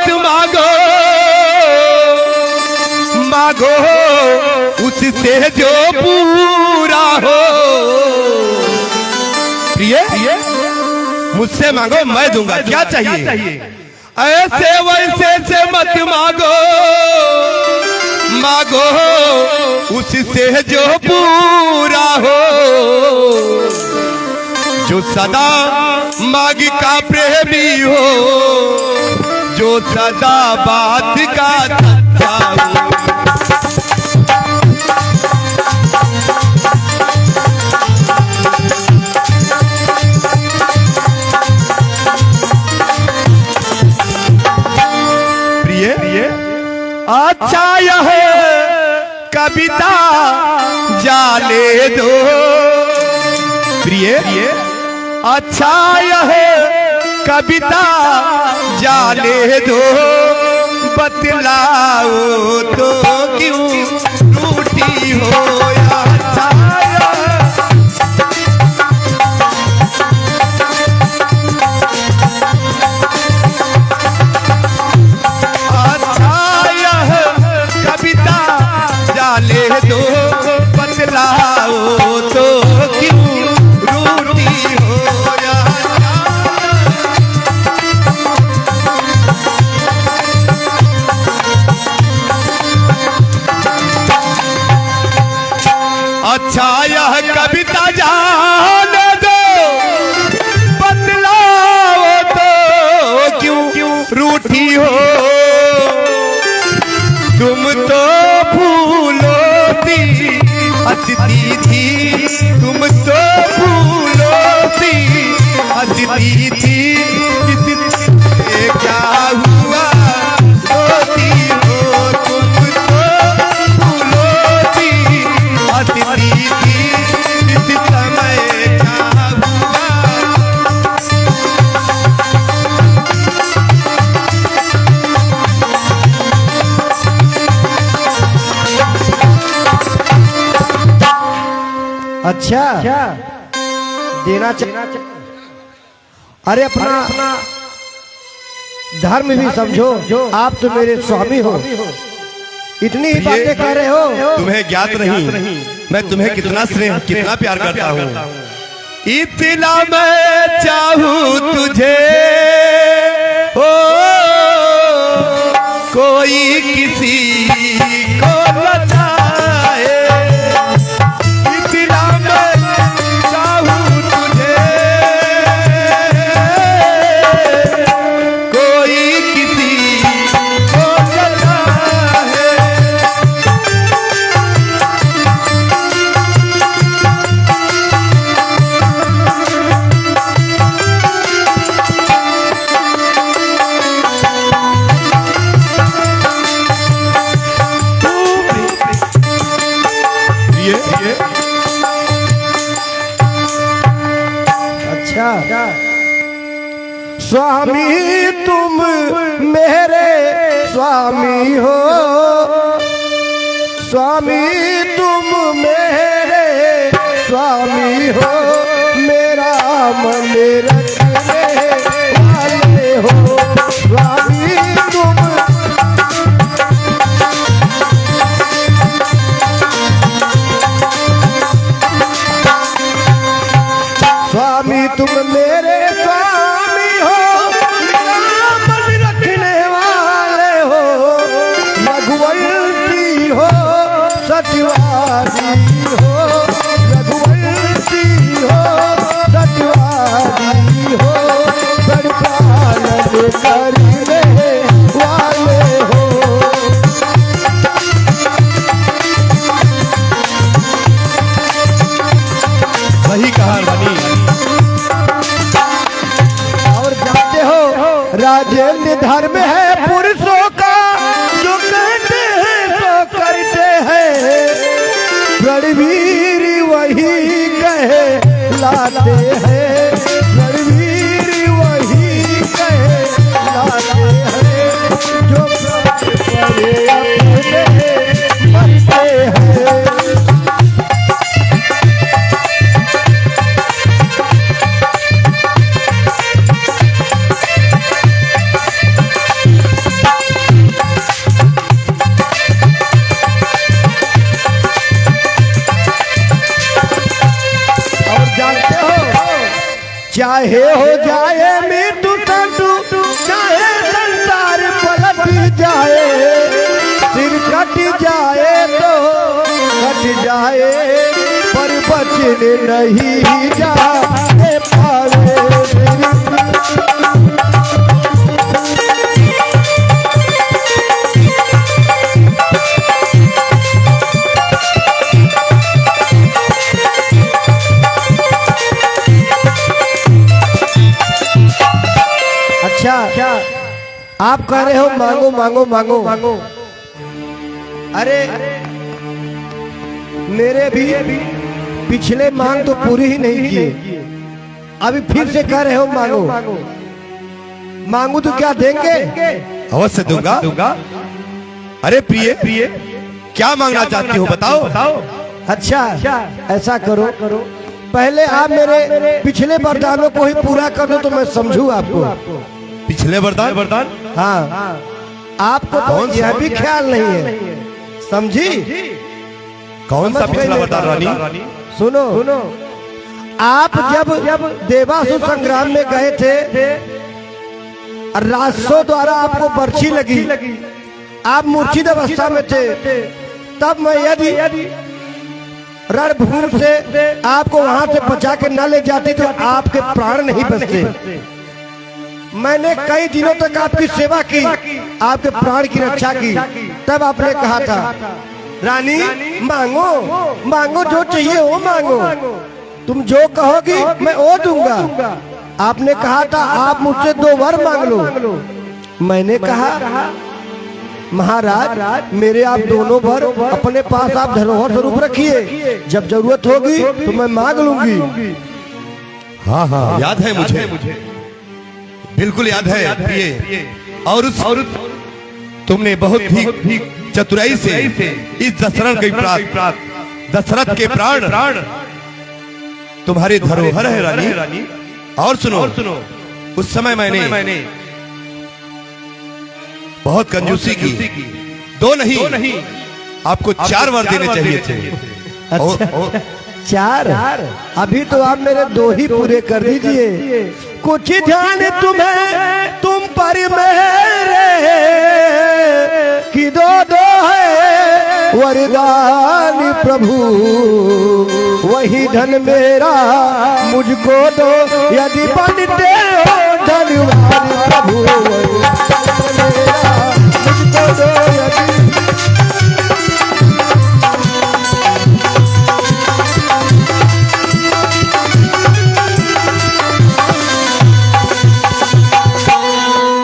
मत मांगो, मांगो उससे जो पूरा हो। प्रिय मुझसे मांगो मैं दूंगा, क्या चाहिए? ऐसे वैसे से मत मांगो, मांगो उससे जो पूरा हो। जो सदा मांग का प्रेमी हो, जो सदा बात का सच्चा हो। अच्छा यह कविता जाने दो, प्रिय अच्छा यह कविता जाने दो। बतलाओ तो क्यों रूठी हो। ले दो बतलाओ तो क्यों रूठी हो। अच्छा यह कविता जाने दो, बतलाओ तो क्यों रूठी हो। तुम तो फूलों सी हंसती थी, तुम तो फूलों सी हंसती थी। इससे क्या हुआ रोती हो। तुम तो फूलों सी हंसती थी, इस समय क्या हुआ। अच्छा देना चाहिए। अरे अपना धर्म भी समझो, आप तो मेरे स्वामी हो। इतनी ही बातें कह रहे हो, तुम्हें ज्ञात नहीं मैं तुम्हें कितना स्नेह कितना प्यार करता हूँ। इतना मैं चाहूँ तुझे हो, कोई किसी को बचाए। अच्छा स्वामी तुम मेरे स्वामी हो, स्वामी तुम मेरे स्वामी हो। मेरा मन रखने वाले हो, स्वामी तुम। स्वामी तुम मेरे स्वामी हो, मेरा मन रखने वाले हो। रघुवंशी हो सत्यवादी हो, रघुवंशी हो सत्यवादी हो। परिपालन करने वाले हो। वही कहा रानी। और जानते हो राजेंद्र धर्म है पुरुषों का, जो कहते हैं तो करते हैं। रणवीर वही कहे लाते हैं, रणवीर वही कहे लाते हैं। जो अपने मरते हैं। चाहे हो जाए मृत्यु तंतु, चाहे संसार पलट जाए, सिर कट जाए तो कट जाए, पर बचन नहीं जाए पावे। अच्छा, आप कह रहे हो मांगो मांगो मांगो मांगो। अरे मेरे भी पिछले मांग तो पूरी ही नहीं किए, अभी फिर से कह रहे हो मांगो मांगो तो क्या देंगे? अवश्य दूंगा। अरे प्रिय क्या मांगना चाहती हो बताओ। अच्छा ऐसा करो, पहले आप मेरे पिछले वरदानों को ही पूरा कर दो तो मैं समझू आपको। पिछले वरदान? हाँ, आपको तो यह भी ख्याल नहीं है, समझी? कौन सा पिछला वरदान रानी? सुनो, आप जब देवासुर संग्राम में गए थे, राक्षसों द्वारा आपको बर्छी लगी, आप मूर्छित अवस्था में थे, तब मैं यदि रणभूमि से आपको वहां से बचा के न ले जाती तो आपके प्राण नहीं बचते। मैंने कई दिनों तक आपकी सेवा की, आपके प्राण की रक्षा की, तब आपने कहा था रानी मांगो मांगो, जो चाहिए वो मांगो, तुम जो कहोगी मैं वो दूंगा। आपने कहा था आप मुझसे 2 वर मांग लो। मैंने कहा महाराज मेरे आप दोनों वर अपने पास आप धरोहर स्वरूप रखिए, जब जरूरत होगी तो मैं मांग लूंगी। हाँ याद है मुझे, बिल्कुल याद है प्रिय। और तुमने बहुत ही चतुराई से इस दशरथ के प्राण तुम्हारे धरोहर है रानी। और सुनो, उस समय मैंने बहुत कंजूसी की, 2 नहीं आपको 4 वर देने चाहिए थे। अच्छा, 4? अभी तो आप मेरे 2 ही पूरे कर दीजिए। कुछ ध्यान तुम्हें तुम पर मेरे कि 2 है वरदान प्रभु, वही धन मेरा मुझको दो, यदि बनते हो धनवान प्रभु, मुझको दो यदि।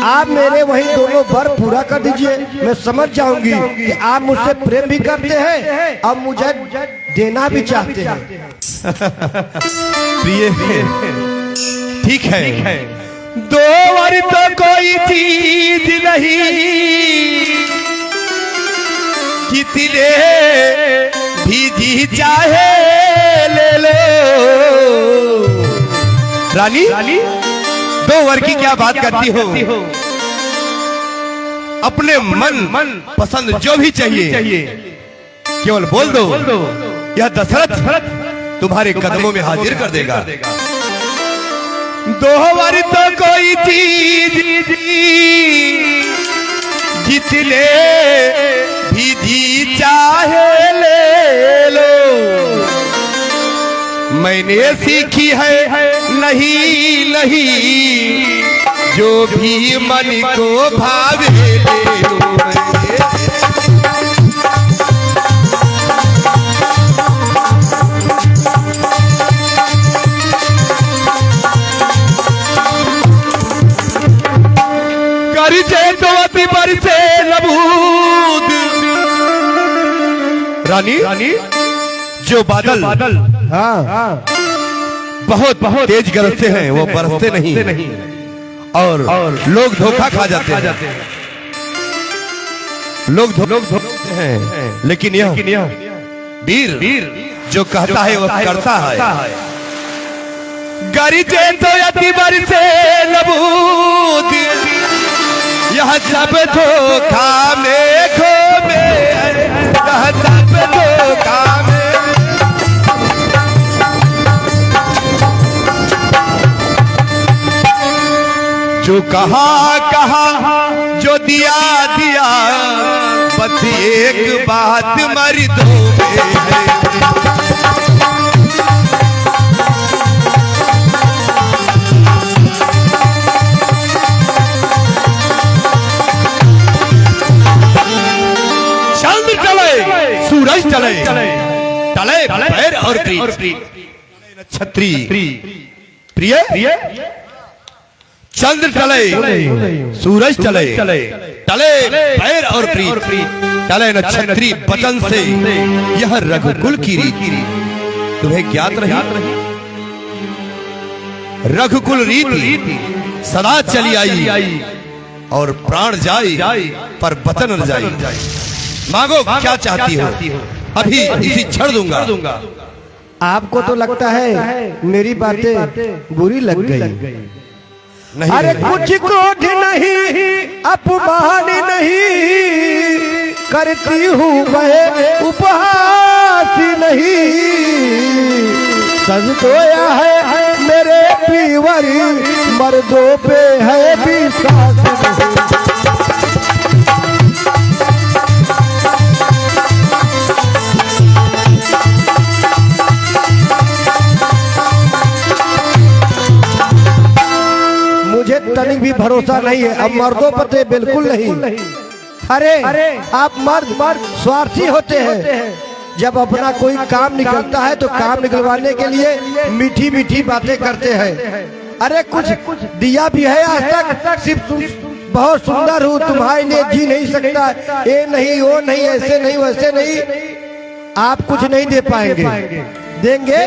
आप मेरे वही दोनों वर पूरा कर दीजिए, मैं समझ जाऊंगी कि आप मुझसे प्रेम भी करते हैं और मुझे देना भी चाहते हैं। प्रिय ठीक है, 2 वर तो कोई चीज नहीं, कितने भी जी चाहे ले लो। रानी 2 वर की क्या बात करती हो? अपने मन पसंद जो भी चाहिए केवल बोल दो, यह दशरथ तुम्हारे कदमों में हाजिर कर देगा। 2 वर तो कोई चीज जितने भी जी चाहे ले लो, मैंने सीखी है नहीं जो भी मन को भावे ले लो। करिचे तो अति बरसे लबूद, रानी जो बादल हाँ बहुत तेज गरजते हैं वो बरसते नहीं, और लोग धोखा खा जाते हैं, लोग धोखते हैं, लेकिन यह वीर जो कहता है वो करता है। गरिजे तो अति बरसे लबूद, यह सब धोखा में खो में, यह सब धोखा में। जो कहा कहा जो दिया दिया, बस एक बात मर्दों में है। चंद्र चले सूरज चले, चले पैर और छत्री प्रिय। चंद्र चले सूरज चले, चले पैर और चले नक्षत्री वचन से, यह रघुकुल की रीति तुम्हें ज्ञात रही। रघुकुल रीति सदा चली आई, और प्राण जाई पर वचन न जाई। मांगो क्या चाहती हो, अभी इसी क्षण दूंगा। आपको तो लगता है मेरी बातें बुरी लग गई। नहीं, अरे नहीं, कुछ क्रोध नहीं, अपमान नहीं करती हूँ, वह उपहास नहीं। सज सोया है मेरे पीवर, मर्दों पे है विश्वास नहीं। मुझे तनिक भी भरोसा नहीं है अब मर्दों पर, तो बिल्कुल नहीं। अरे आप मर्द स्वार्थी होते हैं। जब अपना कोई काम निकलता है तो काम निकलवाने के लिए मीठी मीठी बातें करते हैं। अरे कुछ दिया भी है आज तक, सिर्फ बहुत सुंदर हूँ, तुम्हारे लिए जी नहीं सकता, ये नहीं वो नहीं, ऐसे नहीं वैसे नहीं। आप कुछ नहीं दे पाएंगे। देंगे?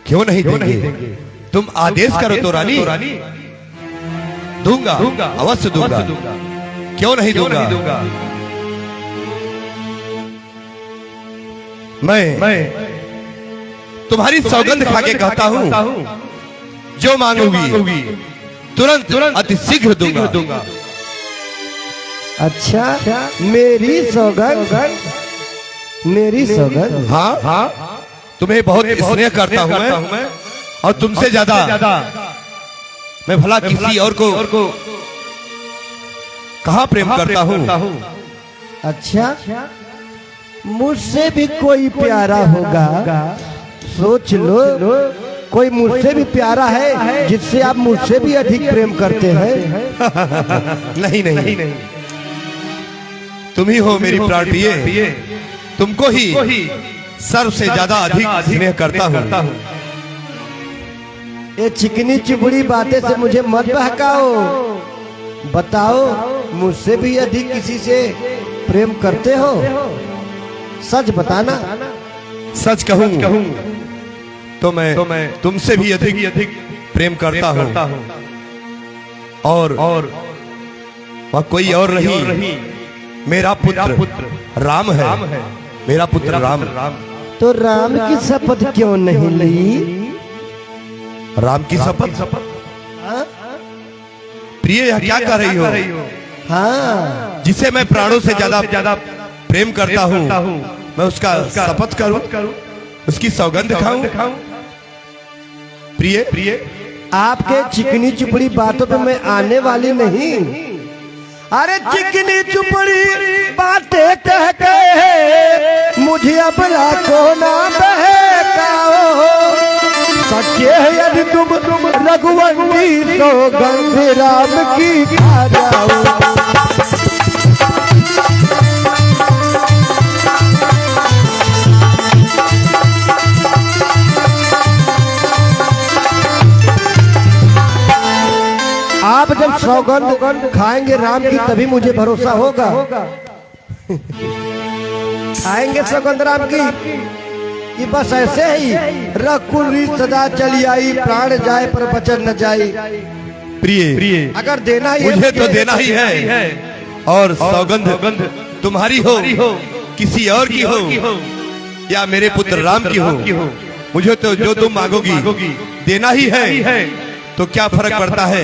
क्यों नहीं देंगे? तुम आदेश करो तो रानी। दूंगा, अवश्य दूंगा। क्यों नहीं दूंगा? मैं तुम्हारी सौगंध खा के कहता हूँ, जो मांगोगी तुरंत अति शीघ्र दूंगा। अच्छा, मेरी सौगंध? मेरी सौगंध? हाँ, तुम्हें बहुत स्नेह करता हूँ मैं, और तुमसे ज्यादा मैं भला किसी और को कहाँ प्रेम करता हूँ। अच्छा, मुझसे भी कोई प्यारा होगा, सोच लो। कोई मुझसे भी प्यारा है जिससे आप मुझसे भी अधिक प्रेम करते हैं? नहीं, तुम ही हो मेरी प्राण प्रिय, तुमको ही सर्व से ज्यादा अधिक स्नेह करता हूँ। ये चिकनी चुपड़ी बातें से मुझे मत बहकाओ। बताओ, मुझसे भी अधिक किसी से प्रेम करते हो? सच बताना। सच कहूँ तो मैं तुमसे भी अधिक प्रेम करता हूँ, और वह कोई और नहीं, मेरा पुत्र राम है। मेरा पुत्र राम। तो राम की शपथ क्यों नहीं ली? राम की शपथ? प्रिय, यह क्या कर रही हो? हाँ, जिसे मैं प्राणों से ज्यादा प्रेम करता हूँ, मैं उसका शपथ करूं, उसकी सौगंध खाऊं? प्रिय, आपके चिकनी चुपड़ी बातों पे मैं आने वाली नहीं। अरे चिकनी चुपड़ी बातें कह के मुझे अपना को ना बहकाओ। सच्चे है यदि तुम रघुवंशी, सौगंध राम की खा जाओ। आप जब सौगंध खाएंगे राम की, तभी मुझे भरोसा होगा। खाएंगे सौगंध राम की, ये बस ऐसे ही रघुकुल रीत सदा चली आई, प्राण जाए पर वचन न जाए। प्रिय, अगर देना ही मुझे तो देना ही है, और सौगंध तुम्हारी हो, किसी और की हो, या मेरे पुत्र राम की हो, मुझे तो जो तुम मांगोगी देना ही है। तो क्या फर्क पड़ता है?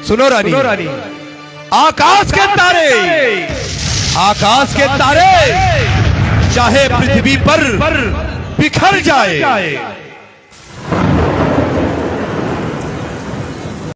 सुनो रानी, आकाश के तारे चाहे पृथ्वी पर बिखर जाए,